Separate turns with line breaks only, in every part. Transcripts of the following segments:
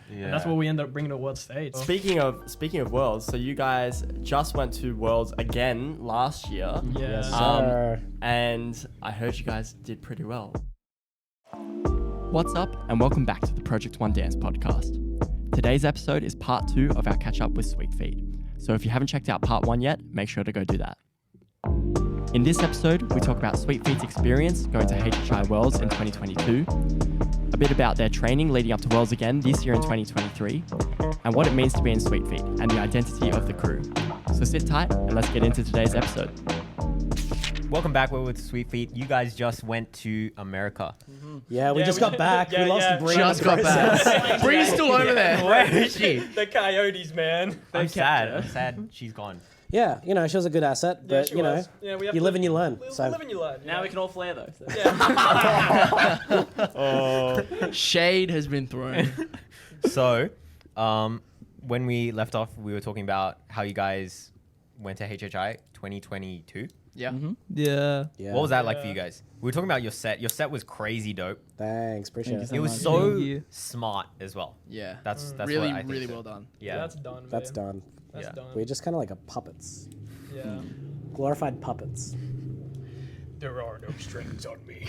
And that's what we ended up bringing to world stage.
Speaking of Worlds, so you guys just went to Worlds again last year.
Yes.
And I heard you guys did pretty well. What's up, and welcome back to the Project One Dance podcast. Today's episode is part 2 of our catch up with Sweet Feet. So if you haven't checked out part 1 yet, make sure to go do that. In this episode, we talk about Sweet Feet's experience going to HHI Worlds in 2022, a bit about their training leading up to Worlds again this year in 2023, and what it means to be in Sweet Feet and the identity of the crew. So sit tight and let's get into today's episode.
Welcome back. We're with Sweet Feet. You guys just went to America.
Mm-hmm. Yeah, we just got back. We lost Bree.
Just got back. Bree's still over there.
Where is she?
The Coyotes, man.
I'm sad. I'm sad she's gone.
Yeah, you know, she was a good asset, but, you know, you live and you learn.
We live and you learn.
Now we can all flare, though. So.
Oh. Shade has been thrown.
So, when we left off, we were talking about how you guys went to HHI 2022.
Yeah.
Mm-hmm.
Yeah.
What was that like for you guys? We were talking about your set. Your set was crazy dope.
Thanks, appreciate it.
It was so smart as well.
Yeah.
That's
really,
what I think
really
so.
well done.
Yeah, that's done.
That's
babe.
done.
That's done.
We're just kind of like a puppets.
Yeah.
Glorified puppets.
There are no strings on me.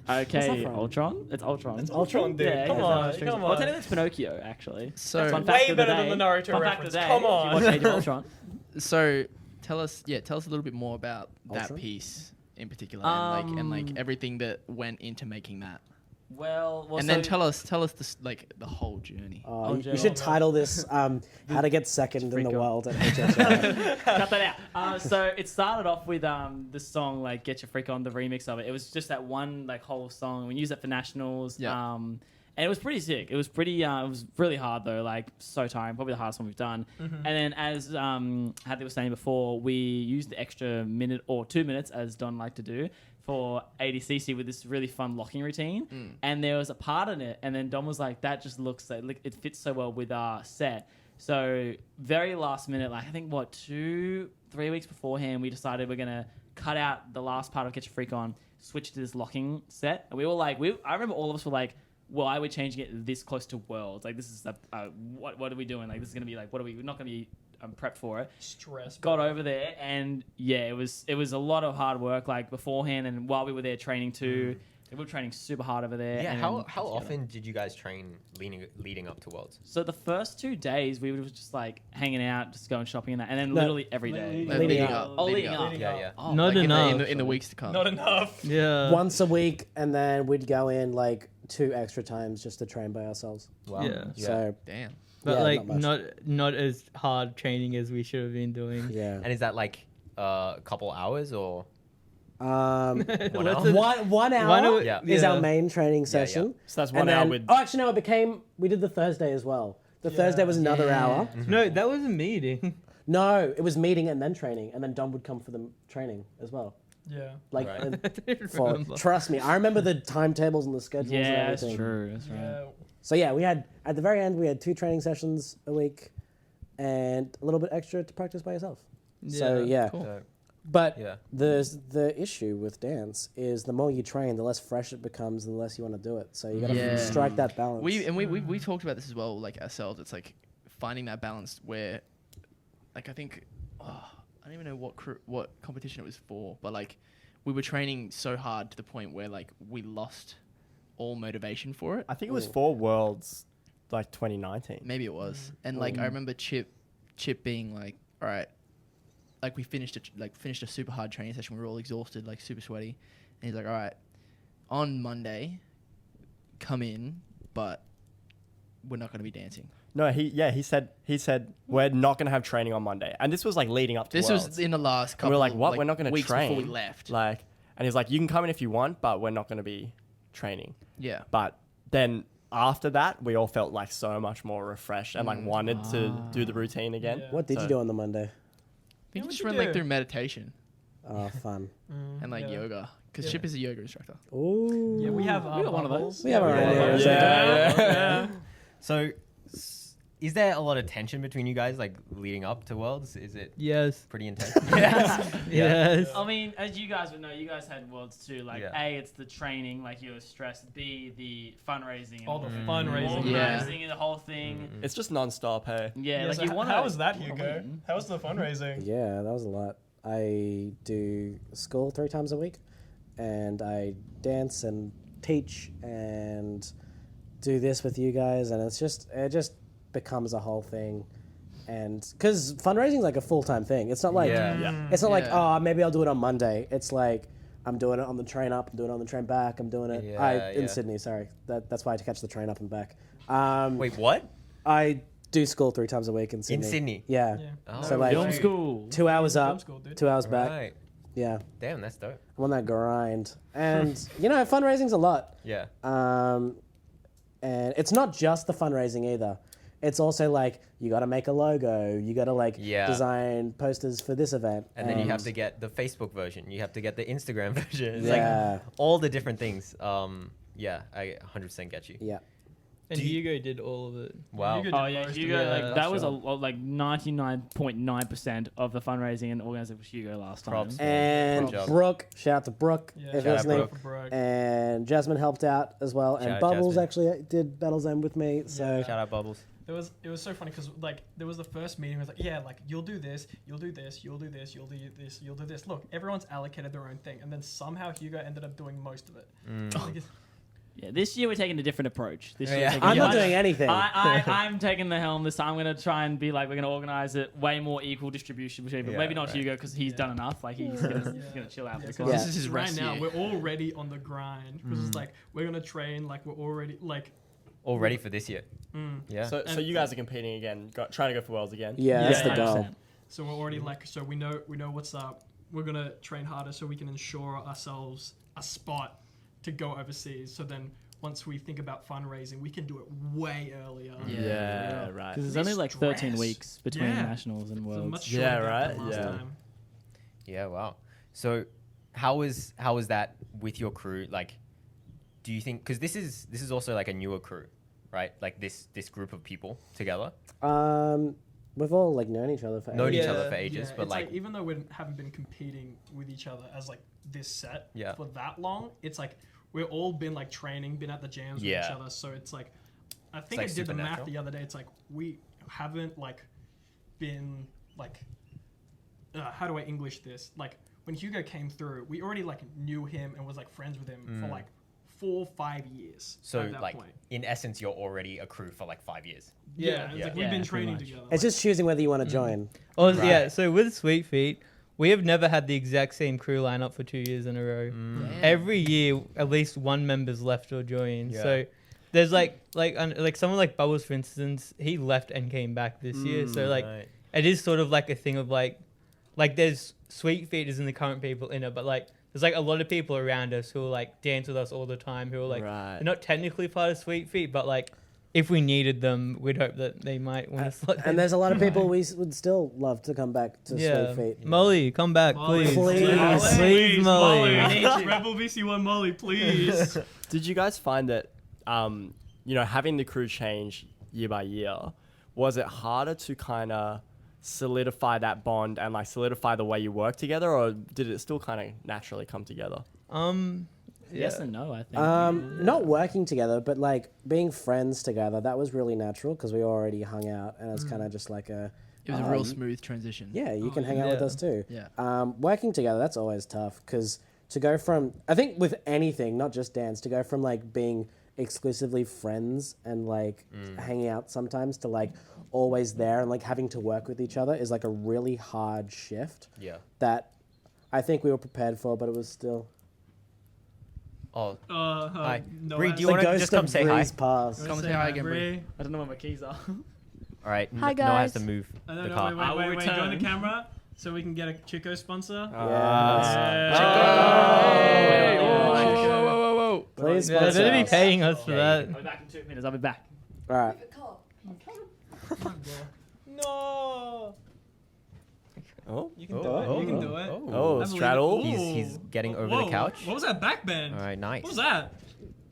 Okay,
from?
Ultron. It's Ultron.
It's
Ultron, dude.
Yeah,
Come
it has
on,
no strings.
come
Well,
on.
technically it's Pinocchio, actually.
So,
Fun fact
Way
of the
better than
day.
the Naruto
Fun fact
reference.
of the day.
Come on.
If you watch Age of Ultron.
so tell us a little bit more about that
Ultron?
piece in particular, and everything that went into making that.
Well,
And then tell us the whole journey.
You should title this "How to Get Second in the World" at HHI.
Cut that out. So it started off with the song like "Get Your Freak On," the remix of it. It was just that one like whole song. We used it for nationals.
Yeah.
And it was pretty sick. It was pretty. It was really hard though. Like so tiring. Probably the hardest one we've done. And then as Hadley was saying before, we used the extra minute or 2 minutes, as Don liked to do, for ADCC with this really fun locking routine. And there was a part in it, and then Don was like, "That just looks like it fits so well with our set." So very last minute, like I think 2-3 weeks beforehand, we decided we're gonna cut out the last part of Get Your Freak On, switch to this locking set, and we were like, I remember all of us were like, why are we changing it this close to Worlds? Like this is what are we doing? Like this is gonna be like we're not gonna be prepped for it.
Stress.
Got over there, and yeah, it was a lot of hard work like beforehand and while we were there training too. We were training super hard over there.
Yeah.
and
How
then
often did you guys train leading up to Worlds?
So the first 2 days we were just like hanging out, just going shopping and that, and then literally every day.
Leading up.
Leading up.
Yeah.
Oh,
Not
Like
enough.
in the weeks to come.
Not enough.
Yeah.
Once a week, and then we'd go in like 2 extra times just to train by ourselves.
Wow.
Yeah.
So
Damn.
But
yeah,
like
not
not as hard training as we should have been doing.
yeah.
And is that like a couple hours or?
1
Let's-
hour
One hour-
Yeah.
is
yeah.
our main training session.
So that's
And
1 hour
then,
with.
oh, actually, no, we did the Thursday as well. The Thursday was another hour.
No, that was a meeting.
No, it was meeting and then training, and then Don would come for the training as well.
Yeah.
Like,
Right.
trust me, I remember the timetables and the schedules and
Yeah, that's
everything.
true. That's right.
Yeah.
So yeah, we had at the very end we had 2 training sessions a week, and a little bit extra to practice by yourself. So yeah,
Cool.
So,
but
yeah.
the issue with dance is the more you train, the less fresh it becomes, and the less you want to do it. So you got to
Yeah.
strike that balance.
We talked about this as well, like ourselves. It's like finding that balance where, like I think, I don't even know what competition it was for, but like we were training so hard to the point where like we lost all motivation for it.
I think it was for Worlds, like 2019.
Maybe it was, and like I remember Chip being like, all right, like we finished a super hard training session. We were all exhausted, like super sweaty, and he's like, all right, on Monday, come in, but we're not going to be dancing.
No, he said we're not gonna have training on Monday, and this was like leading up to
This
Worlds.
was in the last couple.
And we were like,
of,
what? We're not gonna
weeks
train
before we left.
Like, and he's like, you can come in if you want, but we're not gonna be training.
Yeah.
But then after that, we all felt like so much more refreshed and like wanted to do the routine again.
Yeah.
What did
So-
you do on the Monday?
I think
What
just
you
ran like
do?
through meditation
Oh, fun.
and like
Yeah.
yoga, because
Yeah.
Chip is a yoga instructor.
Ooh.
Yeah, we have
We got one of
bubbles.
those.
We have our own.
Yeah.
Yeah.
Yeah.
So is there a lot of tension between you guys, like leading up to Worlds? Is it
Yes.
pretty intense?
Yes.
I mean, as you guys would know, you guys had Worlds too. Like,
Yeah.
A, it's the training, like you were stressed. B, the fundraising.
All the
and
fundraising.
organizing and the whole thing.
It's just non-stop, hey.
Yeah,
Yeah,
like
so
you want to.
how was that, Hugo? How was the fundraising?
Yeah, that was a lot. I do school 3 times a week, and I dance and teach and do this with you guys, and it just becomes a whole thing. And because fundraising is like a full-time thing, it's not like it's not like,
Yeah.
oh, maybe I'll do it on Monday. It's like I'm doing it on the train up, I'm doing it on the train back, I'm doing it in Sydney. Sorry, that's why I had to catch the train up and back.
Wait, what?
I do school 3 times a week in Sydney.
In Sydney?
Yeah.
Oh,
So like
Film school.
2 hours
Film
up,
school, dude.
2 hours back.
Right.
Yeah,
Damn, that's dope.
I'm on that grind, and fundraising's a lot.
Yeah.
And it's not just the fundraising either. It's also like you got to make a logo, you got to design posters for this event,
And then you have to get the Facebook version. You have to get the Instagram version. It's
Yeah.
like all the different things. Yeah, I 100% get you.
yeah.
And Hugo did all of it.
Wow.
Hugo
Oh
did
yeah,
most of
Hugo.
it.
Yeah,
Like that was
sure.
like 99.9% of the fundraising and organizing was Hugo last time.
Props.
And
Good job.
Brooke, shout out to Brooke
Yeah,
if
shout
you're
out
listening.
Brooke.
Brooke.
And Jasmine helped out as well,
Shout
and
out
Bubbles
Jasmine.
actually did Battle's End with me. So
Shout out Bubbles.
It was so funny because like there was the first meeting. It was like, yeah, like you'll do this, you'll do this, you'll do this, you'll do this, you'll do this. Look, everyone's allocated their own thing, and then somehow Hugo ended up doing most of it. Like, it's-
Yeah, this year we're taking a different approach. This year
Yeah.
we're taking
I'm not
much-
doing anything.
I'm taking the helm this time. I'm going to try and be like, we're going to organize it way more equal distribution between, but
Yeah,
maybe not
right.
Hugo because he's done enough. Like he's going to chill out.
Yeah,
because
'cause
Yeah.
This is his
right
rest
now
year.
we're already on the grind because it's like we're gonna train, like we're already like
All ready for this year. Yeah.
So you guys are competing again, trying to go for Worlds again.
yeah, that's the
100%.
goal.
so we're already like so we know what's up. We're gonna train harder so we can ensure ourselves a spot to go overseas. So then once we think about fundraising, we can do it way earlier.
Yeah, right.
Because there's only like 13
Stress.
weeks between
Yeah.
nationals and
So
worlds.
much
Yeah,
shorter gap
right,
than last
yeah.
time.
Yeah, wow. So how was that with your crew? Like, do you think, because this is also like a newer crew, right? Like this group of people together,
We've all like known each other for
known
ages.
each other for ages,
Yeah,
but
it's
like,
even though we haven't been competing with each other as like this set
Yeah.
for that long, it's like we've all been like training, been at the jams with each
Yeah.
other. So it's like, I think
like
I did the math
supernatural.
the other day. It's like we haven't like been like, how do I English this? Like when Hugo came through, we already like knew him and was like friends with him for like 4 or 5 years.
so
at that
like
point.
in essence, you're already a crew for like 5 years.
Yeah, it's
Yeah.
like
Yeah,
we've been
pretty
training
much.
together.
It's just choosing whether you want to join.
Oh,
Right.
yeah. So with Sweet Feet, we have never had the exact same crew lineup for 2 years in a row. Every year, at least one member's left or joined.
Yeah.
So there's like someone like Bubbles, for instance, he left and came back this year. So like
Right.
it is sort of like a thing of like there's Sweet Feet is in the current people in it, but like there's like a lot of people around us who like dance with us all the time who are like
Right.
they're not technically part of Sweet Feet, but like if we needed them, we'd hope that they might want to slot in.
And there's a lot of people we would still love to come back to
yeah.
Sweet Feet.
Molly, come back,
Molly,
please.
Please.
Please, Molly.
Rebel VC1 Molly, please.
Did you guys find that, having the crew change year by year, was it harder to kind of solidify that bond and like solidify the way you work together, or did it still kind of naturally come together?
Yes
Yeah.
and no, I think.
Not working together, but like being friends together. That was really natural because we already hung out, and it's kind of just like a.
It was a real smooth transition.
Yeah, you can hang out with
Yeah.
us too.
Yeah.
Working together, that's always tough because to go from, I think with anything, not just dance, to go from like being exclusively friends and like hanging out sometimes to like always there and like having to work with each other is like a really hard shift
Yeah.
that I think we were prepared for, but it was still.
Oh,
Hi. No,
Bree, do you
The
want to
ghost
just come
of
say hi?
Bree's past.
Come say hi again, Bree.
I don't know where my keys are.
All right.
Hi,
Noah has
guys.
to move
No,
the
no,
car.
wait,
I will
wait, join the
return.
camera so we can get a Chico sponsor.
Whoa.
Please
Yeah,
sponsor
they'd be
us.
paying us for
Yeah,
that.
I'll be back in 2 minutes. I'll be back.
All right.
No.
Oh,
You can do it. You can do it.
oh,
I believe
straddle.
it.
He's getting over
Whoa,
the couch.
What was that back bend?
All right, nice.
What was that?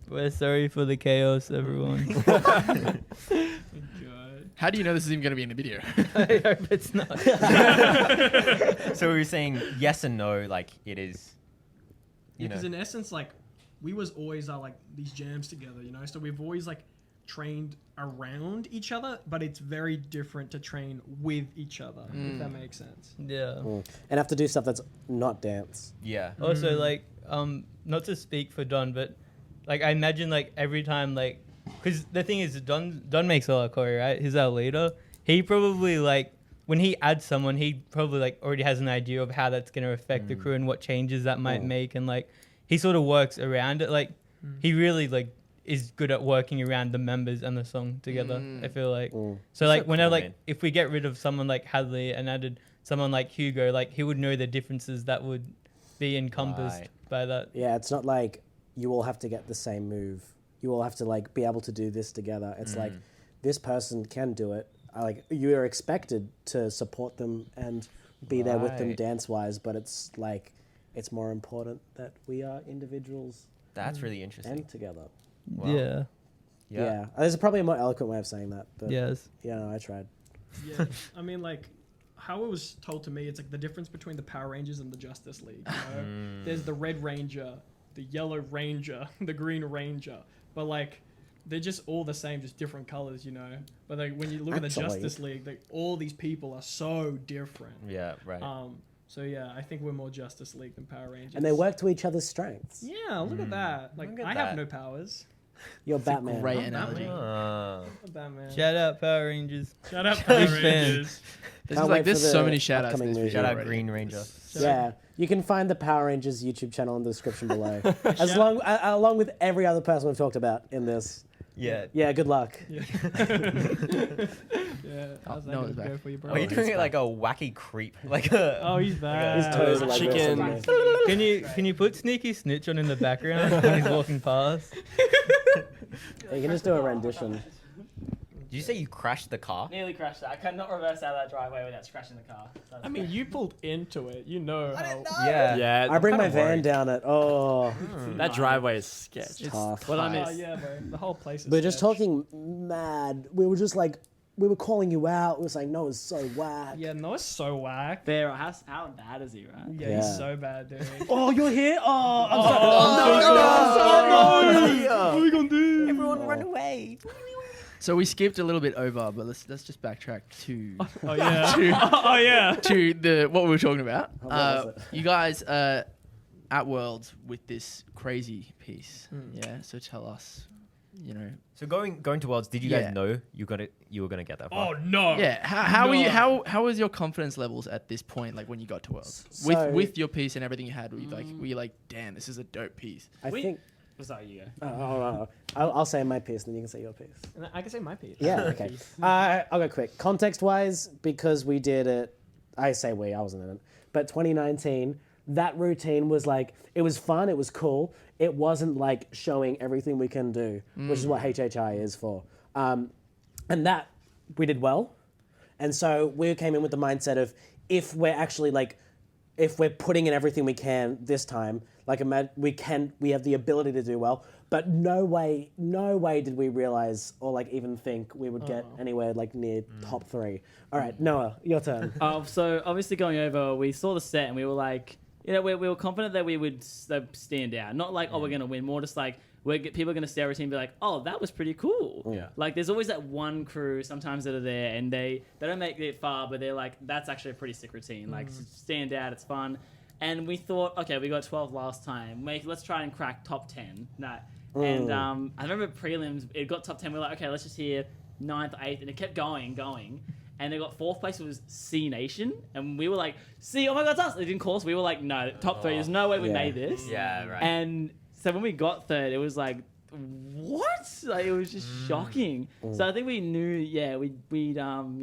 We're sorry for the chaos, everyone.
Good.
How do you know this is even going to be in the video?
I hope it's not.
So we were saying yes and no, like it is. You know.
Because in essence, like we was always like these jams together, you know. So we've always like trained around each other, but it's very different to train with each other, if that makes sense.
Yeah.
And have to do stuff that's not dance.
Yeah.
Also, like, not to speak for Don, but like I imagine like every time like, because the thing is, Don makes a lot of choreo, right? He's our leader. He probably like when he adds someone, he probably like already has an idea of how that's gonna affect the crew and what changes that might make, and like he sort of works around it. Like he really like is good at working around the members and the song together. I feel like so like whenever like if we get rid of someone like Hadley and added someone like Hugo, like he would know the differences that would be encompassed by that.
Yeah, it's not like you all have to get the same move. You all have to like be able to do this together. It's like this person can do it. Like you are expected to support them and be there with them dance wise, but it's like it's more important that we are individuals
That's really interesting.
and together.
Wow.
Yeah. There's probably a more eloquent way of saying that, but
Yes.
yeah, no, I tried.
Yeah, I mean, like, how it was told to me, it's like the difference between the Power Rangers and the Justice League. You know? There's the Red Ranger, the Yellow Ranger, the Green Ranger, but like they're just all the same, just different colors, you know. But like when you look at the Justice League, like all these people are so different.
Yeah, right.
So yeah, I think we're more Justice League than Power Rangers.
And they work to each other's strengths.
Yeah, look at that. Like
Look at
I
that.
have no powers.
You're Batman.
Great
I'm
analogy.
Batman. I'm Batman.
Shout out Power Rangers.
Shout out Power
Big fan.
Rangers.
There's
wait for
so
the
many shout outs.
upcoming movie.
Shout out
already.
Green Ranger.
Yeah, you can find the Power Rangers YouTube channel in the description below, along with every other person we've talked about in this.
Yeah.
Yeah, good luck.
Yeah. How's that
no,
gonna
it's back.
go for you, bro?
Oh, you're doing it like a wacky creep, like a.
Oh, he's back.
His toes are like this
Chicken.
on me.
Can you put Sneaky Snitch on in the background when he's walking past?
You can just do a rendition.
Did you say you crashed the car?
Nearly crashed it. I could not reverse out of that driveway without crashing the car. So
I mean, you pulled into it. You know how.
Yeah.
Yeah,
I bring my
kinda
van
worried.
down it. Oh,
that driveway is sketch.
tough.
what I
Oh
miss.
yeah, bro. The whole place is.
We're just
sketch.
talking mad. We were just like, we were calling you out. We were saying, no, it's so whack.
Yeah, no, it's so whack.
Fair. How bad is he, right?
Yeah,
Yeah.
he's so bad, dude.
Oh, you're here? Oh, I'm sorry.
What are we gonna do?
Everyone run away.
So we skipped a little bit over, but let's just backtrack to
Oh yeah. Oh yeah.
to the what we were talking about.
What was it?
You guys at Worlds with this crazy piece. Yeah. So tell us, you know.
So going to Worlds, did you
Yeah.
guys know you were gonna get that far?
Oh no.
Yeah. How were you?
No.
How was your confidence levels at this point? Like when you got to Worlds
So-
with your piece and everything you had. Were you like, damn, this is a dope piece.
I think.
Sorry, you go.
Oh. I'll say my piece, and then you can say your piece.
And I can say my piece.
Yeah, okay. I'll go quick. Context-wise, because we did it, I say we, I wasn't in it, but 2019, that routine was like, it was fun, it was cool. It wasn't like showing everything we can do, which is what HHI is for. And that, we did well. And so we came in with the mindset of, if we're actually like, if we're putting in everything we can this time, like we have the ability to do well, but no way did we realize or like even think we would get anywhere like near top 3. All right, Noah, your turn.
So obviously going over, we saw the set and we were like, you know, we were confident that we would stand out. Not like, oh, we're going to win. More just like, people are going to stare at our team and be like, oh, that was pretty cool.
Yeah.
Like, there's always that one crew sometimes that are there and they don't make it far, but they're like, that's actually a pretty sick routine. Like, stand out, it's fun. And we thought, okay, we got 12 last time. Let's try and crack top 10. And I remember prelims, it got top 10. We were like, okay, let's just hear 9th, 8th. And it kept going. And they got 4th place, it was C Nation. And we were like, C, oh my God, it's us. They didn't call us. We were like, no, top 3, there's no way we made this.
Yeah, right.
And so when we got 3rd, it was like, what? Like, it was just shocking. So I think we knew, we'd you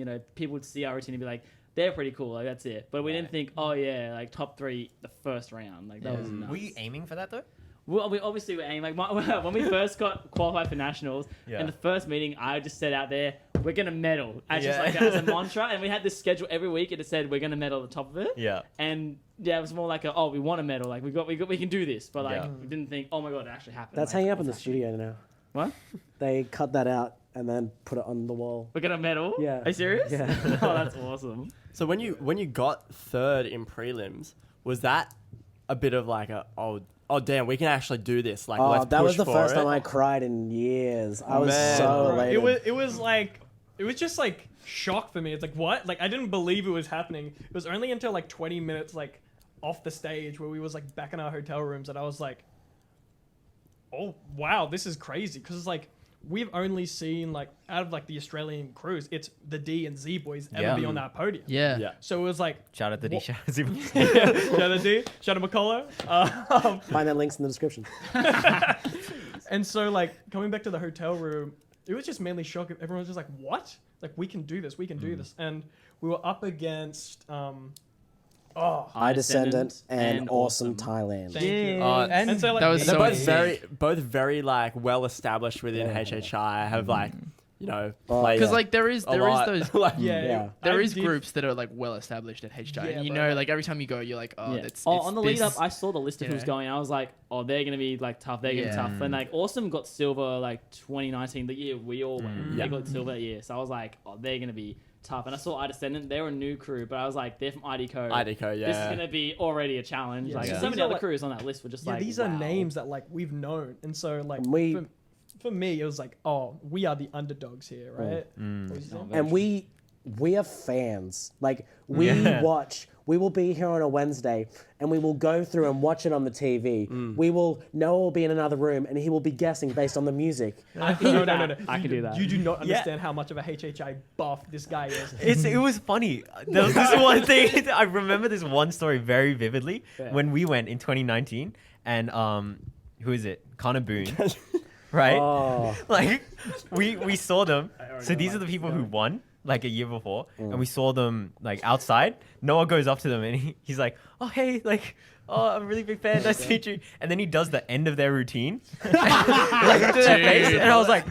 know, people would see our routine and be like, they're pretty cool, like that's it. But we didn't think, oh yeah, like top 3 the first round. Like that was nuts.
Were you aiming for that though?
Well, we obviously were aiming. Like when we first got qualified for nationals, in the first meeting, I just said out there, we're gonna medal. Just like as a mantra, and we had this schedule every week. It said we're gonna medal at the top of it.
Yeah.
And it was more like we want to medal. Like we can do this. But like we didn't think, oh my God, it actually happened.
That's
like,
hanging up in the
what's happening?
studio now.
What?
They cut that out and then put it on the wall.
We got a medal.
Yeah.
Are you serious?
Yeah.
Oh, that's awesome.
So when you got third in prelims, was that a bit of like oh damn, we can actually do this? Like, let's
that
push
was the
for
first
it.
time I cried in years. I was
Man.
so
Right.
elated.
It was just like shock for me. It's like, what? Like, I didn't believe it was happening. It was only until like 20 minutes like off the stage where we was like back in our hotel rooms that I was like, oh wow, this is crazy. Because it's like we've only seen like out of like the Australian crews, it's the D and Z boys ever be on that podium.
Yeah.
Yeah.
So it was like,
Shout out to D.
What-
Shout out to
shout out D, shout out McCullough.
Find that links in the description.
And so, like, coming back to the hotel room, it was just mainly shock. Everyone was just like, what? Like, we can do this. We can do this. And we were up against,
I Descendant and Awesome
Awesome.
Thailand.
thank you.
And
so, like,
that was
They're
so
both
sick.
very like well established within HHI. Have like
Oh,
played
Because like there is
a lot.
those
Like,
Yeah.
there
I
is
did-
groups that are like well established at HHI,
Yeah,
and you
but,
know,
like-
like every time you go, you're like, oh,
Yeah.
that's
On the lead up,
this.
I saw the list of
you
who's
know.
going. I was like, oh, they're gonna be like tough. They're gonna be
Yeah.
tough. And like Awesome got silver like 2019, the year we all went.
Yeah.
They got silver that year. So I was like, oh, they're gonna be tough. And I saw I Descendant. They're a new crew, but I was like, they're from ID Code.
ID Code,
This is
yeah.
gonna be already a challenge.
Yeah.
Like
Yeah.
so
These
many
are,
other
like-
crews on that list were just
yeah,
like,
these are
wow.
names that, like, we've known. And so, like,
We-
for me, it was like, oh, we are the underdogs here, right?
Mm.
What was you saying?
And we are fans. Like we
Yeah.
watch. We will be here on a Wednesday, and we will go through and watch it on the TV. We will. Noah will be in another room, and he will be guessing based on the music.
No.
I can do that.
You do not understand how much of a HHI buff this guy is.
It was funny. There was this one thing. I remember this one story very vividly when we went in 2019, and who is it? Connor Boone, right?
Oh,
Like we saw them. So these are the people who won like a year before, and we saw them like outside. Noah goes up to them and he's like, "Oh hey, like, oh I'm a really big fan. Nice to meet you." And then he does the end of their routine, like to their face, and I was like,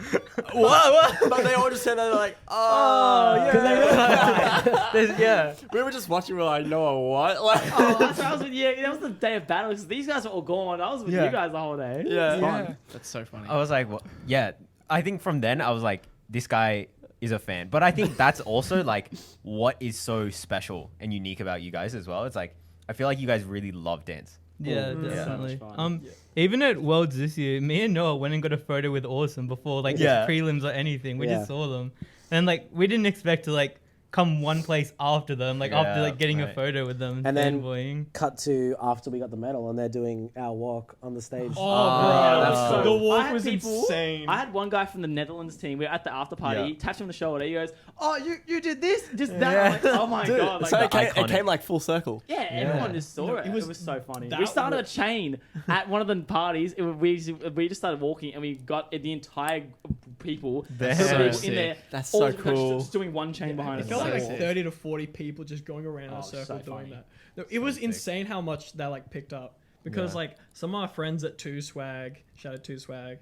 "What?"
But they all just said that they're like, oh yeah.
Yeah.
We were just watching. We were like, no, what? Like,
Oh, that's what I was with you. That was the day of battle because these guys were all gone. I was with
Yeah.
you guys the whole day.
yeah.
Yeah.
That's so funny.
I was like, what? Yeah. I think from then I was like, this guy is a fan. But I think that's also like what is so special and unique about you guys as well. It's like I feel like you guys really love dance.
Yeah,
So much
definitely.
fun.
Even at Worlds this year, me and Noah went and got a photo with Awesome before like
Yeah.
the prelims or anything. We
Yeah.
just saw them, and like we didn't expect to like come one place after them, like after
Yeah,
like getting a
right.
photo with them
And then-
fanboying.
cut to after we got the medal, and they're doing our walk on the stage.
Oh,
Yeah,
bro,
that's so-
the
I
walk
had
was
people-
insane.
I had one guy from the Netherlands team. We were at the after party.
Yeah.
He tapped him on the shoulder. He goes, "Oh, you did this, just that."
Yeah.
I'm like, oh my
Dude,
god! Like,
so
the
it
iconic.
came like full circle.
yeah, everyone just saw
No,
it.
it
It
was
was so funny.
that
We started a
was-
chain at one of the parties. We just started walking, and we got the entire people
That's
so
so
people
sick.
in there.
That's
all
so
just
cool.
Just doing one chain behind
It
us.
felt
So
like
sick.
30 to 40 people just going around in
Oh,
a circle
so
doing
funny.
that. No, it was
sick.
insane how much that like picked up because
Yeah.
like some of our friends at Two Swag, shout out Two Swag,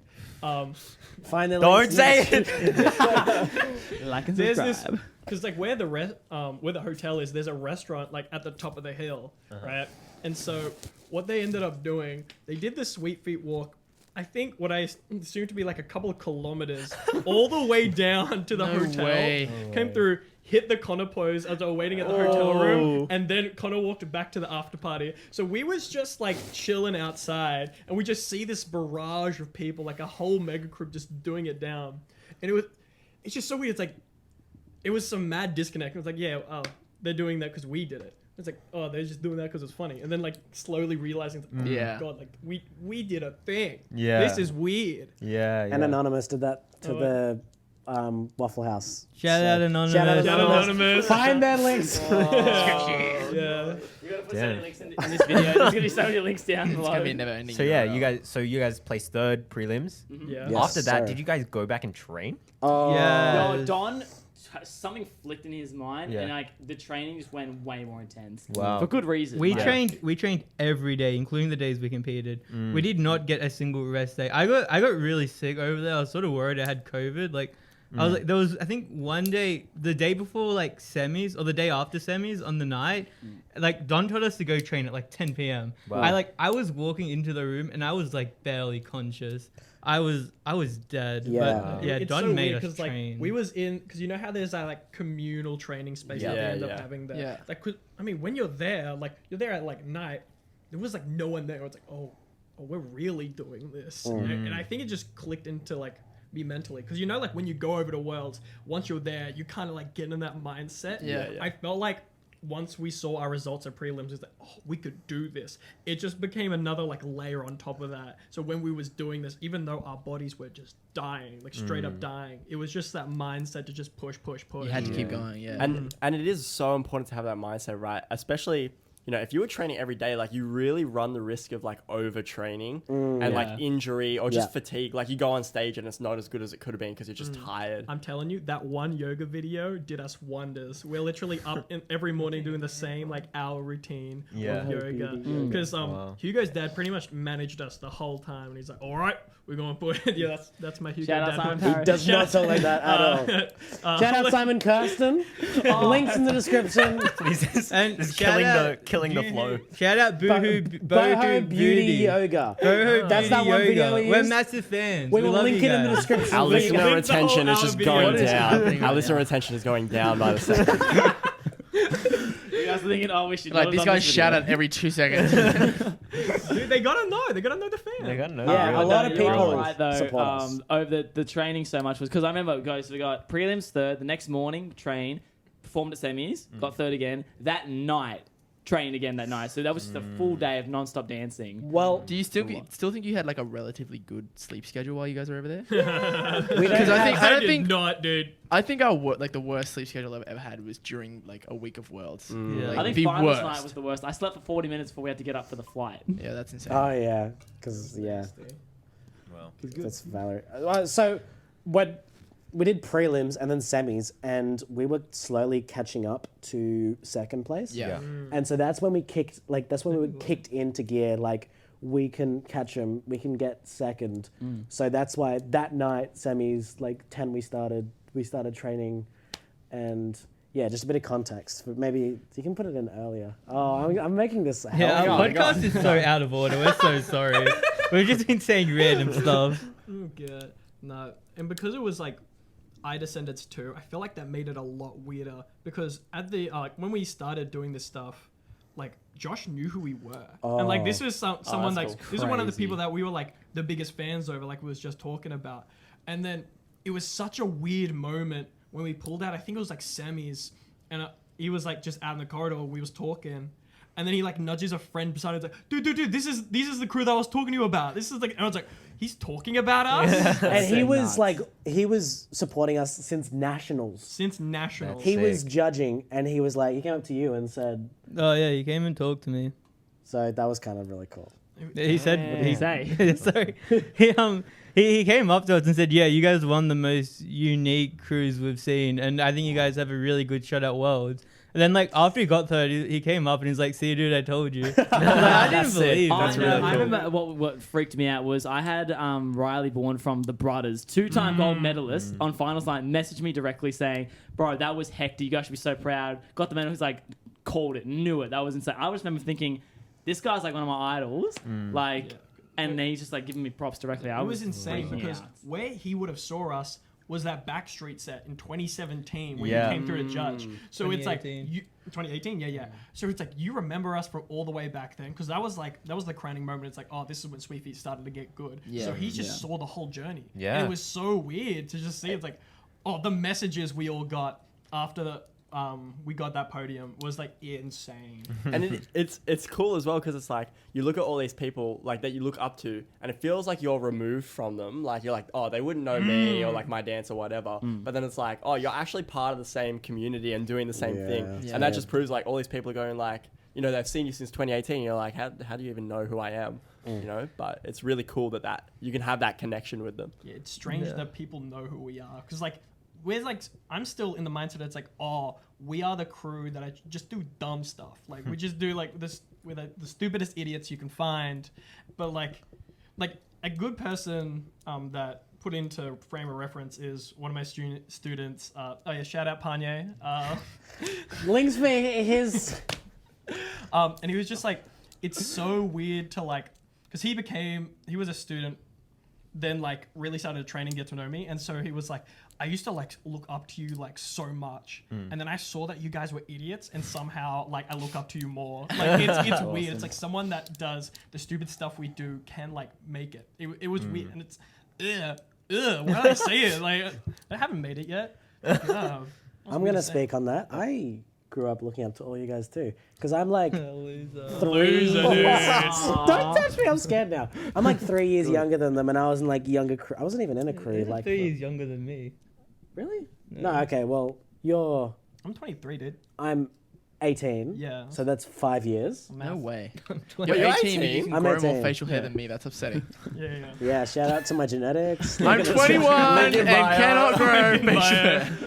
Find their
Don't
links in
say
the
it.
Like and
there's
subscribe.
this because like where the hotel is, there's a restaurant like at the top of the hill, right? And so what they ended up doing, they did the Sweet Feet walk. I think what I assume to be like a couple of kilometers all the way down to the
No
hotel.
way.
Came through, hit the Connor pose as they were waiting at the hotel room, and then Connor walked back to the after party. So we was just like chilling outside, and we just see this barrage of people, like a whole mega group just doing it down. And it's just so weird. It's like, it was some mad disconnect. It was like, yeah, oh, they're doing that because we did it. It's like, oh, they're just doing that because it's funny. And then like slowly realizing, oh
Yeah.
my god, like we did a thing.
Yeah.
This is weird.
Yeah.
And Anonymous did that to
Oh,
the Waffle House.
Shout out Anonymous.
Shout out
Shout out Anonymous.
Find their links.
Yeah.
You gotta put so many
Damn.
links in this video. There's gonna be so many links down
It's
below.
gonna be a never-ending.
So yeah,
URL.
you guys placed third prelims.
Yeah.
Yes,
After that,
sir.
did you guys go back and train?
Oh,
Yeah.
Yo, Don, something flicked in his mind,
Yeah.
and like the training just went way more intense.
Wow.
For good reason.
We
like-
trained every day, including the days we competed.
Mm.
We did not get a single rest day. I got really sick over there. I was sort of worried I had COVID. Like I was like, there was, I think one day, the day before like semis or the day after semis on the night, like Don told us to go train at like 10 p.m.
Wow.
I was walking into the room and I was like barely conscious. I was dead.
Yeah.
But yeah,
It's
Don
so
made
weird
us
like
train.
we was in because you know how there's that like communal training space that they end up having there.
Yeah.
Like, 'cause, I mean, when you're there, like you're there at like night, there was like no one there. It's like, oh, we're really doing this, and I think it just clicked into like me mentally because you know, like when you go over to Worlds, once you're there, you kind of like get in that mindset.
Yeah.
I felt like once we saw our results at prelims, it's like, oh, we could do this. It just became another like layer on top of that. So when we was doing this, even though our bodies were just dying, like straight up dying, it was just that mindset to just push.
You had to keep going, yeah.
And it is so important to have that mindset, right? Especially, you know, if you were training every day, like you really run the risk of like overtraining and like injury or just fatigue. Like you go on stage and it's not as good as it could have been because you're just tired.
I'm telling you, that one yoga video did us wonders. We're literally up every morning doing the same like hour routine of yoga. Because Hugo's dad pretty much managed us the whole time, and he's like, "All right, we're going to put it." Yeah, that's my Hugo
Shout out
dad.
Simon
He
Parrish.
does not talk like that at all. Shout out Simon Kirsten. Links in the description.
He's
And
just
shout out-
killing the flow.
Shout out
Boho
Boho
Beauty Yoga.
Boho
That's
Beauty
that one
Yoga.
video we
We're
used.
massive fans.
We will
love
link
you
it in the
guys.
description.
Our
for you.
listener retention is
whole
just
hour
going
video.
down. Our listener retention is going down by the second.
You guys are thinking, oh, we should
Like
not
these
have done
guys
this
shout
video.
out every 2 seconds.
Dude, they gotta know. They gotta know the fan.
They got no.
Yeah, a lot of
You're
people
right, though.
support us.
Over the training so much was because I remember, guys, we got prelims third, the next morning train, performed at semis, got third again. That night, trained again that night. So that was just a full day of non-stop dancing.
Well,
Do you still think you had like a relatively good sleep schedule while you guys were over there?
we don't
Because I think-
have-
I
don't think-
did not, dude.
I think the worst sleep schedule I've ever had was during like a week of Worlds.
Yeah.
Like,
I think
the
finals
worst.
night was the worst. I slept for 40 minutes before we had to get up for the flight.
Yeah, that's insane.
Oh yeah, because
Well,
that's Valerie. So when we did prelims and then semis, and we were slowly catching up to second place.
yeah.
And so that's when we kicked into gear. Like we can catch them, we can get second. So that's why that night semis like 10 we started training, and yeah, just a bit of context. But maybe you can put it in earlier. Oh, I'm making this.
Yeah,
hell-
our podcast is so out of order. We're so sorry. We've just been saying random stuff.
Oh god, no. And because it was like I Descendants 2, I feel like that made it a lot weirder because at the like when we started doing this stuff, like Josh knew who we were, and like this was someone like
that's
this is one of the
crazy.
people that we were like the biggest fans over, like we was just talking about. And then it was such a weird moment when we pulled out. I think it was like semis, and he was like just out in the corridor. We was talking. And then he like nudges a friend beside him, like, dude, this is the crew that I was talking to you about. This is like, and I was like, he's talking about us
And he
so
was
nuts.
like, he was supporting us since nationals.
since nationals.
He was
Sick.
judging, and he was like, he came up to you and said,
Oh yeah, you came and talked to me.
so that was kind of really cool.
He said,
What did he say?
sorry, he came up to us and said, "Yeah, you guys won the most unique cruise we've seen, and I think you guys have a really good shot at Worlds." And then, like after he got third, he came up and he's like, "See, you, dude, I told you." I was like, I didn't
That's
believe.
sick.
that.
That's really
I
cool.
remember what freaked me out was I had Riley Bourne from the Brothers, 2-time gold medalist on finals night, messaged me directly saying, "Bro, that was hectic. You guys should be so proud." Got the medal. He's like, called it, knew it. That was insane. I just remember thinking, this guy's like one of my idols, like, and then he's just like giving me props directly.
It was insane
freaking
because
out.
where he would have saw us was that Backstreet set in 2017 when
Yeah.
you came through to judge. So it's like
2018.
2018, yeah. So it's like you remember us from all the way back then because that was the crowning moment. It's like, oh, this is when Sweet Feet started to get good.
Yeah.
So he just saw the whole journey.
Yeah.
And it was so weird to just see. It's like, oh, the messages we all got after the we got that podium was like insane.
And it's cool as well because it's like you look at all these people like that you look up to, and it feels like you're removed from them. Like you're like, oh, they wouldn't know me or like my dance or whatever. But then it's like, oh, you're actually part of the same community and doing the same thing,
Yeah.
and that just proves like all these people are going like, you know, they've seen you since 2018. You're like, how do you even know who I am? You know, but it's really cool that you can have that connection with them.
Yeah, it's strange that people know who we are because like we're like I'm still in the mindset that's like, oh, we are the crew that just do dumb stuff. Like we just do like this with the stupidest idiots you can find, but like a good person that put into frame of reference is one of my students. Shout out Panye.
Links for his.
And he was just like, it's so weird to like, because he was a student, then like really started training, get to know me, and so he was like, I used to like look up to you like so much, and then I saw that you guys were idiots, and somehow like I look up to you more. Like it's weird. It's like someone that does the stupid stuff we do can like make it. It was weird, and it's why did I say it? Like I haven't made it yet.
I'm gonna speak on that. I grew up looking up to all you guys too, because I'm like
Loser.
3
Loser, dude.
Don't touch me! I'm scared now. I'm like 3 years younger than them, and I was in like younger crew. I wasn't even in a crew. Like
3 years younger than me.
really? No. Okay. Well, you're.
I'm 23, dude.
I'm 18.
Yeah.
So that's 5 years.
No way.
You're
You're 18, but you
18?
can
I'm
grow
18.
more facial hair than me. That's upsetting.
Yeah.
Yeah. Shout out to my genetics.
I'm 21 and cannot grow facial
bio.
hair.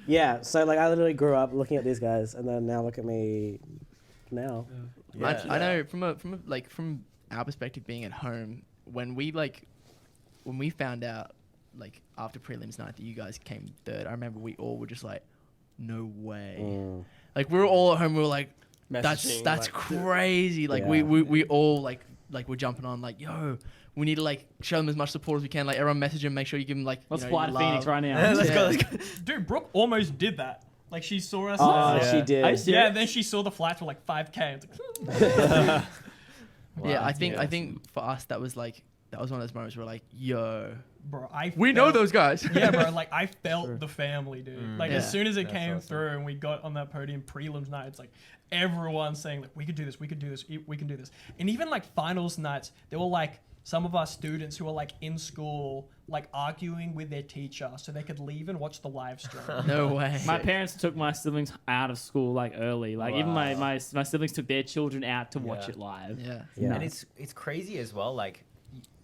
Yeah. So like I literally grew up looking at these guys, and then now look at me. Now.
I know from our perspective being at home, when we found out like after prelims night that you guys came third, I remember we all were just like, no way. Like we were all at home, we were like, that's
Messaging,
crazy. Like
Yeah.
we all like we're jumping on like, yo, we need to like show them as much support as we can. Like everyone message them, make sure you give them like
Let's
you know,
fly
your
to Phoenix
love.
right now.
Let's go.
Dude, Brooke almost did that. Like she saw us.
Oh,
Yeah.
she did.
Are you serious?
Yeah, and then she saw the flights were like 5K. It's like,
Yeah, I think for us that was one of those moments where like, yo,
bro,
we know those guys.
Yeah, bro, like I felt the family, dude. Like as
Yeah.
soon as it
That's
came
awesome.
through and we got on that podium prelims night, it's like everyone saying like we could do this, we could do this, we can do this. And even like finals nights, there were like some of our students who were like in school, like arguing with their teacher so they could leave and watch the live stream.
No way.
My parents took my siblings out of school like early. Like even my siblings took their children out to watch it live.
Yeah.
Yeah.
And it's crazy as well. Like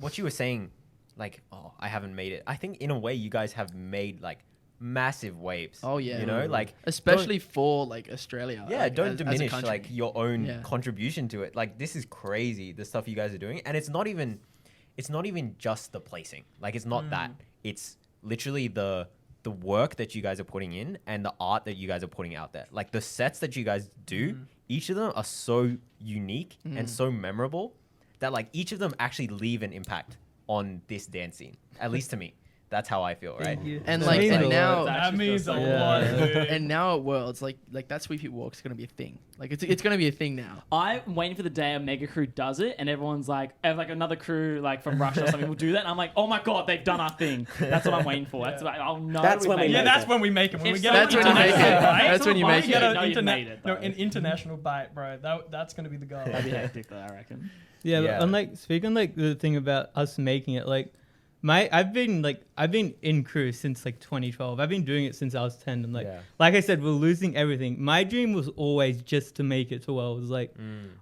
what you were saying, like, oh, I haven't made it. I think in a way you guys have made like massive waves.
Oh yeah.
You know, like
especially for like Australia.
yeah,
like,
don't
as a
diminish
country.
like your own
Yeah.
contribution to it. Like this is crazy, the stuff you guys are doing, and it's not even just the placing. Like it's not that. It's literally the work that you guys are putting in and the art that you guys are putting out there. Like the sets that you guys do, each of them are so unique and so memorable that like each of them actually leave an impact on this dance scene. At least to me. That's how I feel, right?
And
That
like
means a
and
lot.
now
That means a
Yeah.
lot, dude.
and now at Worlds like that Sweet Walk is gonna be a thing. Like it's gonna be a thing now.
I'm waiting for the day a mega crew does it, and everyone's like another crew like from Russia or something will do that. And I'm like, oh my god, they've done our thing. That's what I'm waiting for. That's what I'll know.
That's when we
made
Yeah,
it.
make
that's when we make it. When
If
we get
That's
an
when you make it.
international bite,
That's when you
when
make
we get
it.
an
No, you've
interna-
made it,
no,
though.
an international bite, bro. That's gonna be the goal.
That'd be hectic though, I reckon.
Yeah,
Yeah.
but on like speaking like the thing about us making it, like I've been in crew since like 2012. I've been doing it since I was 10, and like I said, we're losing everything. My dream was always just to make it to Worlds. Like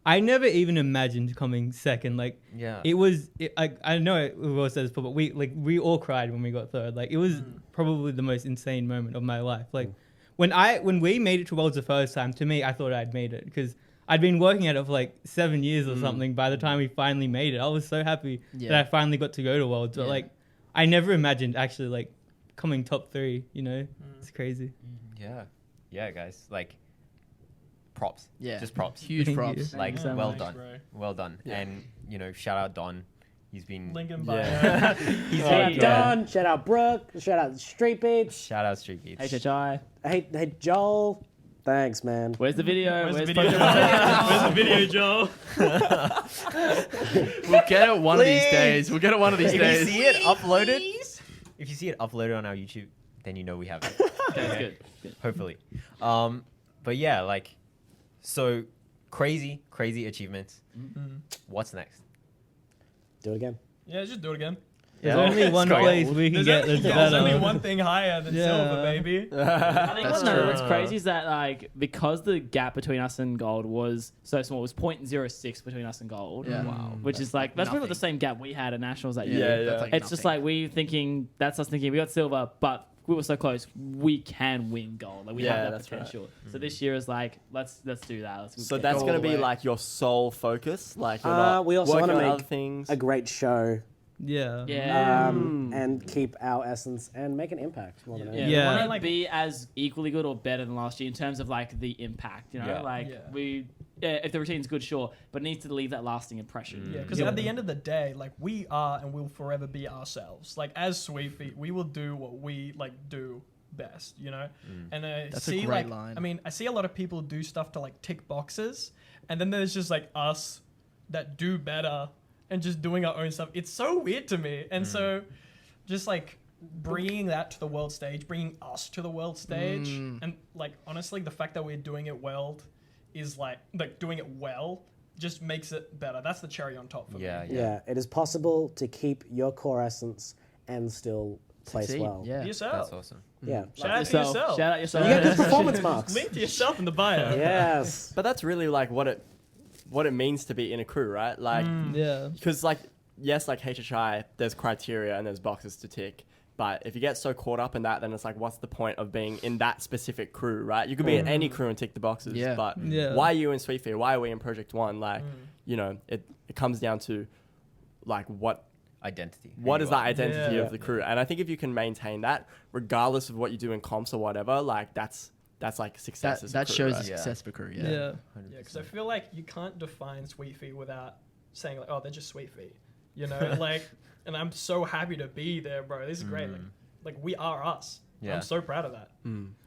I never even imagined coming second. Like it was. I know we all said this before, but we all cried when we got third. Like it was probably the most insane moment of my life. Like when we made it to Worlds the first time, to me, I thought I'd made it because I'd been working at it for like 7 years or something. By the time we finally made it, I was so happy that I finally got to go to Worlds. But like, I never imagined actually like coming top 3. You know, it's crazy.
Yeah, guys. Like, props.
Yeah.
Just props.
Huge
Thank
props.
you.
Like,
Thanks so
well
much,
done.
bro.
Well done. And you know, shout out Don. He's been
Link in
Yeah.
bio.
he's
Shout out
been-
Don. Shout out Brooke. Shout out Street Beats.
Shout out Street Beats.
HHI.
Hey Joel. Thanks, man.
Where's the video?
Where's the video?
Project-
Where's the video, Joel?
We'll get it one of these days. We'll get it one of these
If
days.
you see it uploaded on our YouTube, then you know we have it.
That's good. Good.
Hopefully. But yeah, like, so crazy achievements. What's next?
Do it again.
Yeah, just do it again.
There's
Yeah.
only one
Let's go.
place we can get that's
There's
better.
only one thing higher than
Yeah.
silver, baby.
I think
That's
what's
true.
crazy is that like because the gap between us and gold was so small, it was 0.06 between us and gold.
Yeah.
Wow.
Which is like that's probably
nothing.
the same gap we had at nationals that
Yeah,
year.
yeah.
That's like
It's just
nothing.
like that's us thinking we got silver, but we were so close. We can win gold. Like we
Yeah,
have that
that's right.
potential. So this year is like let's do that. Let's
So
get
that's
all
going
the
to be
way.
like your sole focus. Like you're not
We also
working
wanna
on
make
other things.
A great show
Yeah.
Yeah.
and keep our essence and make an impact more than
Yeah,
anything.
Yeah.
We want
Like-
to be as equally good or better than last year in terms of like the impact. You know,
Yeah.
like if the routine's good, sure, but it needs to leave that lasting impression.
Yeah, because at the end of the day, like we are and will forever be ourselves. Like as Sweet Feet, we will do what we like do best, you know. And I
That's a
see
great
like,
line.
I mean, I see a lot of people do stuff to like tick boxes, and then there's just like us that do better and just doing our own stuff. It's so weird to me, and so just like bringing that to the world stage, bringing us to the world stage, and like honestly, the fact that we're doing it well is like doing it well just makes it better. That's the cherry on top for me.
Yeah, it is possible to keep your core essence and still place
Succeed,
well.
Yeah.
Be yourself.
That's awesome.
Yeah.
Shout out to yourself.
Shout out yourself.
You get good performance marks.
Link to yourself in the bio.
Yes.
But that's really like what it means to be in a crew, right? Like,
Yeah.
because like yes, like HHI, there's criteria and there's boxes to tick. But if you get so caught up in that, then it's like, what's the point of being in that specific crew, right? You could be in any crew and tick the boxes,
Yeah.
but
Yeah.
why are you in Sweet Feet? Why are we in Project One? Like, you know, it comes down to like what
Identity.
what
Who
is
you
that
are.
identity
Yeah.
of the crew? And I think if you can maintain that, regardless of what you do in comps or whatever, like that's like success. as a
That
crew,
shows
right?
the success of a career.
Yeah.
Yeah.
Yeah, because I feel like you can't define Sweet Feet without saying like, oh, they're just Sweet Feet, you know? Like, and I'm so happy to be there, bro. This is great. Like we are us.
Yeah.
I'm so proud of that.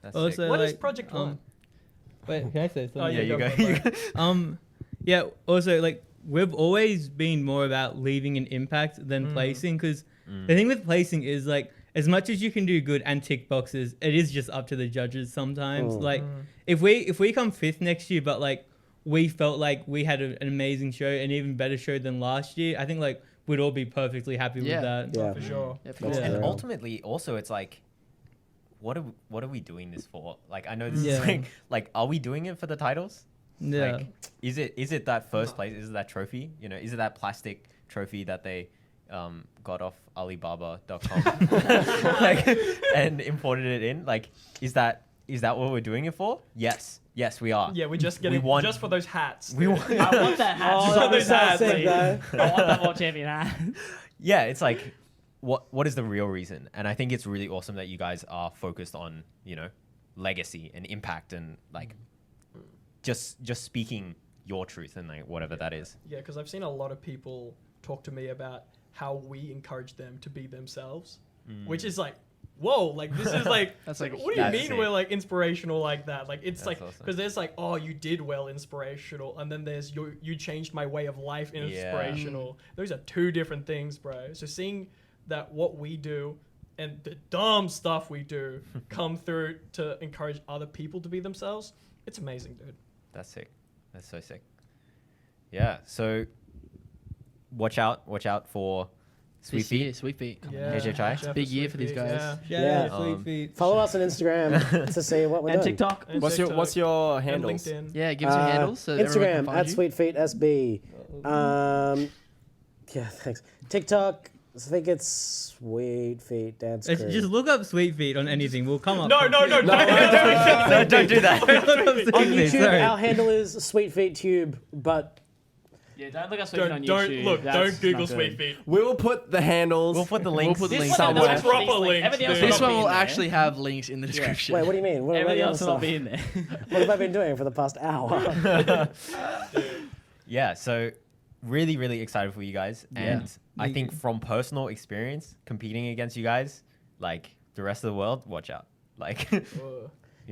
That's
Also,
sick.
What is
like,
Project One?
Wait, can I say something?
Oh,
Yeah, you
go
go.
for it,
You
bro.
go.
Yeah. Also, like we've always been more about leaving an impact than placing, because the thing with placing is like, as much as you can do good and tick boxes, it is just up to the judges sometimes. Like if we come 5th next year, but like we felt like we had an amazing show, an even better show than last year, I think like we'd all be perfectly happy
Yeah.
with that.
Yeah.
For sure.
Yeah, for
That's
sure.
And
real.
ultimately, also, it's like, what are we doing this for? Like, I know this
Yeah.
is like, are we doing it for the titles?
Yeah.
Like, is it that first place? Is it that trophy? You know, is it that plastic trophy that they got off Alibaba.com like, and imported it in? Like, is that what we're doing it for? Yes, we are.
Yeah, we're just getting
want-
just for those hats.
We want.
I want that hat.
Oh,
Just
those
that
hats,
hat,
sick,
please.
though.
I want that world champion hat.
Yeah, it's like, what is the real reason? And I think it's really awesome that you guys are focused on, you know, legacy and impact and like just speaking your truth and like whatever that is.
Yeah, because I've seen a lot of people talk to me about how we encourage them to be themselves, which is like, whoa, like this is like,
That's like a
what do you
That's
mean
sick.
we're like inspirational like that? Like it's
That's
like,
awesome.
because there's like, oh, you did well, inspirational, and then there's you changed my way of life,
Yeah.
inspirational. Those are two different things, bro. So seeing that what we do and the dumb stuff we do come through to encourage other people to be themselves, it's amazing, dude.
That's sick. That's so sick. Yeah. So watch out for Sweet
This year,
Feet.
Sweet Feet.
Yeah,
HHI?
Jeff
Big
for
year
Sweet
for these
Feet,
guys.
yeah.
Yeah. Sweet feet.
Follow us on Instagram to see what we're
And
doing.
TikTok.
And
What's
TikTok
your
and
handles?
LinkedIn.
Yeah, give us your handles so everyone can
Instagram
find
at
you.
SweetFeetSB. Yeah, thanks. TikTok, I think it's Sweet Feet Dance Crew.
Just look up Sweet Feet on anything. We'll come up.
No,
No, don't do that.
Look up Sweet
On
Feet,
YouTube,
sorry.
our handle is Sweet Feet Tube, but
Yeah, don't look at Sweet Feet on
Don't
YouTube.
look.
That's
Don't Google
not good.
Sweet Feet.
We will put the handles.
We'll put the links.
put the
This
links
one
somewhere.
will actually-
Proper links,
Everything else
dude.
This
will
one
be
will
in there.
actually have links in the description.
wait, what do you mean? What,
Everything
what
else
other
will
stuff?
be in there.
What have I been doing for the past hour?
Yeah, so really, really excited for you guys. And I
Me
think
too.
from personal experience, competing against you guys, like the rest of the world, watch out. Like, you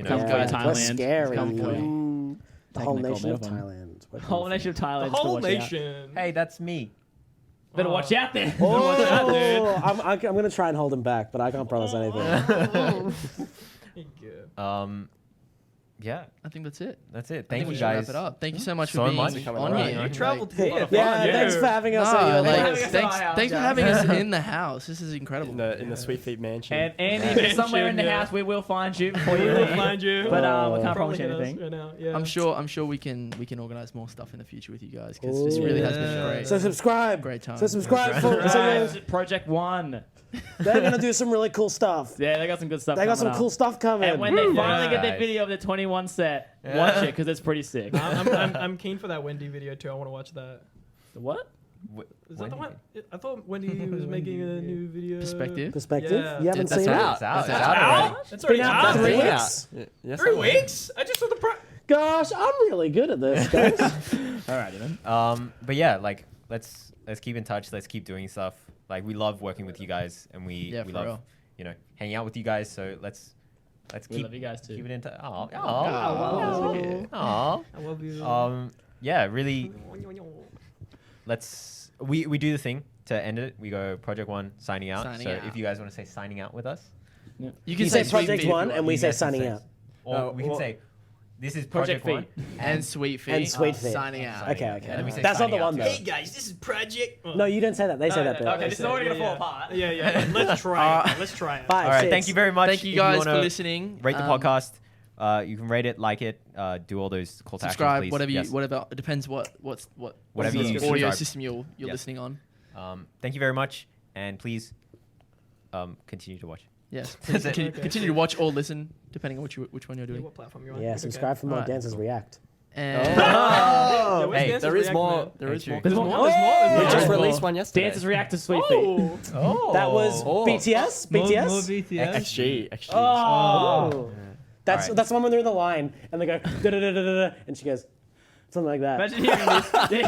know,
Come
Yeah,
go to
we're
Thailand.
scary.
Come for you.
The
Taking
whole
the gold
nation of
medal.
Thailand. We're
Whole
coming
nation of
The
Thailand.
whole nation.
hey, that's me.
Better watch out there.
for you.
Watch out, dude.
Oh, I'm going to try and hold him back, but I can't promise anything.
Yeah.
Yeah,
I think that's it.
that's it.
I
Thank
think we
you
should wrap
guys
it up. Thank you so much
so
for being
much
for coming
on
on.
here.
You traveled
Like,
here.
Yeah, thanks for having us at
no,
your
like,
place.
thanks for having us in the house. This is incredible.
in the Sweet Feet mansion.
And if you're somewhere in the
Yeah.
house, we will find you before you
We will
leave.
find you.
But we
Oh.
can't
Probably
promise you
hit us
anything.
right now, yeah.
I'm sure we can organize more stuff in the future with you guys because this really has been
Yeah.
great.
So subscribe.
Great time.
So subscribe for
Right, Project One.
they're going to do some really cool stuff.
Yeah, they got some good stuff.
They got some
coming
cool
up.
stuff coming.
And when they finally get their
Nice.
video of the 21 set, watch it because it's pretty sick.
I'm keen for that Wendy video too. I want to watch that.
The what?
Is that the one? I thought Wendy was making a new video.
Perspective.
Perspective.
Yeah.
You haven't
That's
seen
out.
it?
It's
That's
out
out.
already.
It's already
been out
out.
for 3
Yeah.
weeks.
Yes,
3
I know.
weeks? I just saw the
Gosh, I'm really good at this, guys.
Alrighty then.
But yeah, like let's keep in touch. Let's keep doing stuff. Like we love working with you guys, and we
Yeah, for
love
real.
hanging out with you guys. So let's
We
keep
love you guys too.
keep it into.
Oh.
I
love you.
Yeah, really. We do the thing to end it. We go Project 1 signing out.
Signing
so
out.
if you guys want to say signing out with us,
You
You say
Sweet
Project
Feet
1 and we
you
say
guys can
signing
say-
out.
Or we can
well-
say this is
Project
Project 1
and Sweet Feet.
And Sweet Feet.
Signing out.
Okay, okay.
And then we say
That's not the
signing out
one,
too.
though.
Hey guys, this is Project.
No, you don't say that. They say that bit.
Okay, this is already gonna fall apart.
Yeah. Let's try it. Let's try it.
5,
All right,
6.
thank you very much.
Thank you
If
guys
wanna
for listening.
Rate the podcast. You can rate it, like it, do all those call to actions,
Subscribe,
please.
whatever
Yes.
whatever. It depends what
Whatever you
audio
subscribe.
system you're
Yes.
listening on.
Thank you very much, and please continue to watch.
Yes.
That's it.
Continue to watch or listen, depending on which one you're
Yeah,
doing.
what platform you're on?
Yeah,
Okay.
subscribe for more
Alright,
Dancers React.
And
Yeah, where's
Hey,
Dances
There is
React,
more.
man?
There is
Hey,
more.
There's more.
more.
There's more.
We
There's
just
more.
released one yesterday.
Dances react to Sweet Feet.
Oh.
Oh,
That was
Oh.
BTS?
More
BTS?
BTS.
XG.
Oh. That's
Alright.
that's the one when they're in the line and they go da-da-da-da-da-da, and she goes something like that.
Imagine hearing this.
That's it.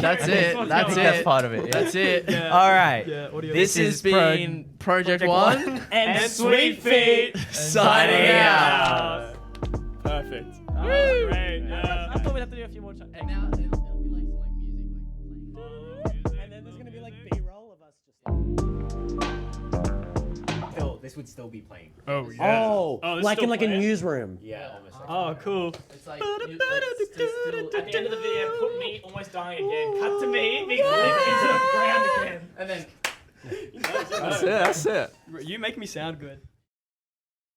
I
That's
think
it.
that's part of it. Yeah.
That's it.
Yeah.
All right.
Yeah, audio.
This has been Project 1
and Sweet Feet
signing out.
Perfect.
Great.
I thought we'd have to do a few more.
And now it'll be like some like music.
And then there's gonna be like B-roll of us just.
Still, this would still be playing.
Oh
Oh,
this
like
still
in like a
playing?
newsroom.
Yeah, almost. Like
Oh, cool.
It's like
At the end of the video, put me almost dying again. Cut to me being flipped into the ground again.
and then
That's it. That's it.
You make me sound good.